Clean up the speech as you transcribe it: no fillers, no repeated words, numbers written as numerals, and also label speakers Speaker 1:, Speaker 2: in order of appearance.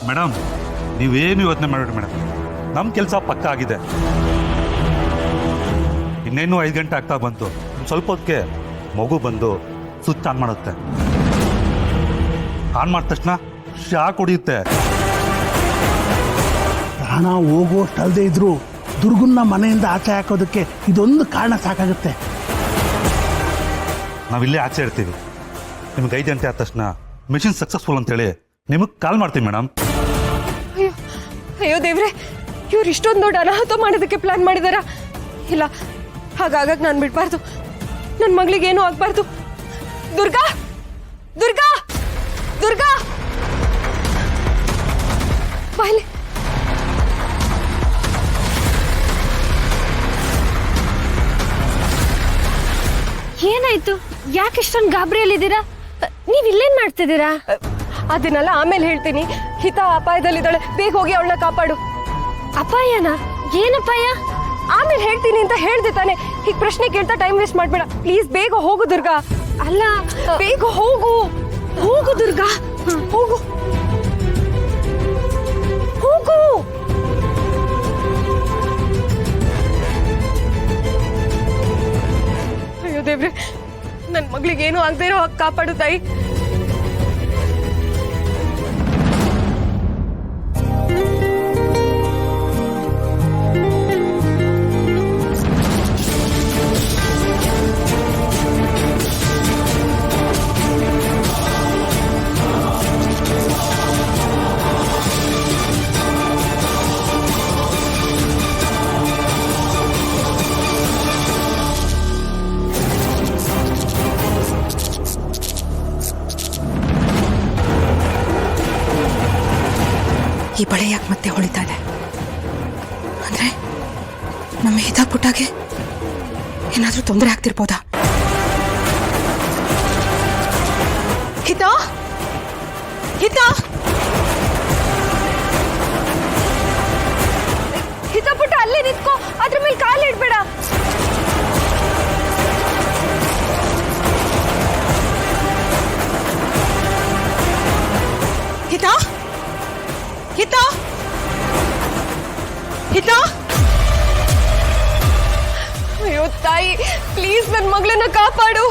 Speaker 1: Madam ನೀವೇನು ಯೋಚನೆ ಮಾಡಬೇಡಿ ಮೇಡಮ್, ನಮ್ಮ ಕೆಲಸ ಪಕ್ಕ ಆಗಿದೆ. ಇನ್ನೇನು 5 ಗಂಟೆ ಆಗ್ತಾ ಬಂತು. ಸ್ವಲ್ಪ ಹೊತ್ತಿಗೆ ಮಗು ಬಂದು ಸ್ವಿಚ್ ಆನ್ ಮಾಡುತ್ತೆ. ಆನ್ ಮಾಡಿದ ತಕ್ಷಣ ಶಾಕ್ ಹೊಡಿಯುತ್ತೆ.
Speaker 2: ಪ್ರಾಣ ಹೋಗುವಷ್ಟು ಅಲ್ಲದೆ ಇದ್ರು ದುರ್ಗನ್ನ ಮನೆಯಿಂದ ಆಚೆ ಹಾಕೋದಕ್ಕೆ ಇದೊಂದು ಕಾರಣ ಸಾಕಾಗುತ್ತೆ.
Speaker 1: ನಾವಿಲ್ಲೇ ಆಚೆ ಇರ್ತೀವಿ. ನಿಮ್ಗೆ 5 ಗಂಟೆ ಆದ ತಕ್ಷಣ ಮಿಷಿನ್ ಸಕ್ಸಸ್ಫುಲ್ ಅಂತೇಳಿ ನಿಮಗೆ ಕಾಲ್ ಮಾಡ್ತೀವಿ ಮೇಡಮ್.
Speaker 3: ಅಯ್ಯೋ ಅಯ್ಯೋ ದೇವ್ರೆ, ಇವ್ರು ಇಷ್ಟೊಂದು ದೊಡ್ಡ ಅನಾಹುತ ಮಾಡೋದಕ್ಕೆ ಪ್ಲಾನ್ ಮಾಡಿದಾರ? ಇಲ್ಲ, ಹಾಗಾಗಕ್ಕೆ ನಾನು ಬಿಡಬಾರ್ದು. ನನ್ನ ಮಗಳಿಗೆ ಏನೂ ಆಗ್ಬಾರ್ದು. ದುರ್ಗಾ, ದುರ್ಗಾ, ದುರ್ಗಾ, ಬಾಯ್ಲಿ.
Speaker 4: ಏನಾಯ್ತು? ಯಾಕೆ ಇಷ್ಟೊಂದು ಗಾಬರಿಯಲ್ಲಿದ್ದೀರಾ? ನೀವ್ ಇಲ್ಲೇನ್ ಮಾಡ್ತಿದ್ದೀರಾ?
Speaker 3: ಅದನ್ನೆಲ್ಲ ಆಮೇಲೆ ಹೇಳ್ತೀನಿ. ಹಿತ ಅಪಾಯದಲ್ಲಿದ್ದಾಳೆ, ಬೇಗ ಹೋಗಿ ಅವಳನ್ನ ಕಾಪಾಡು.
Speaker 4: ಅಪಾಯನ? ಏನಪಾಯ?
Speaker 3: ಆಮೇಲೆ ಹೇಳ್ತೀನಿ ಅಂತ ಹೇಳ್ದೆ ತಾನೆ. ಹೀಗೆ ಪ್ರಶ್ನೆ ಕೇಳ್ತಾ ಟೈಮ್ ವೇಸ್ಟ್ ಮಾಡ್ಬೇಡ ಪ್ಲೀಸ್. ಬೇಗ ಹೋಗು ದುರ್ಗಾ.
Speaker 4: ಅಲ್ಲ,
Speaker 3: ಬೇಗ ಹೋಗು.
Speaker 4: ಹೋಗು ದುರ್ಗಾ,
Speaker 3: ಹೋಗು ಹೋಗು. ಅಯ್ಯೋ ದೇವ್ರೆ, ನನ್ನ ಮಗಳಿಗೆ ಏನೂ ಆಗದೆ ಇರೋ ಹಾಗೆ ಕಾಪಾಡು ತಾಯಿ.
Speaker 5: ಈ ಬಳೆ ಯಾಕೆ ಮತ್ತೆ ಹೊಳಿತಾ ಇದೆ? ಅಂದ್ರೆ ನಮ್ಮ ಹಿತ ಪುಟ್ಟಾಗೆ ಏನಾದ್ರೂ ತೊಂದರೆ ಆಗ್ತಿರ್ಬೋದಾ? ಹಿತ, ಹಿತ,
Speaker 3: ಹಿತ ಪುಟ್ಟ ಅಲ್ಲೇ ನಿಂತ್ಕೋ, ಅದ್ರ ಮೇಲೆ ಕಾಲು ಇಡ್ಬೇಡ.
Speaker 5: ಹಿತ, ಹಿತ, ಹಿತ.
Speaker 3: ಅಯ್ಯೋ ತಾಯಿ, ಪ್ಲೀಸ್ ನನ್ನ ಮಗಳನ್ನ ಕಾಪಾಡು.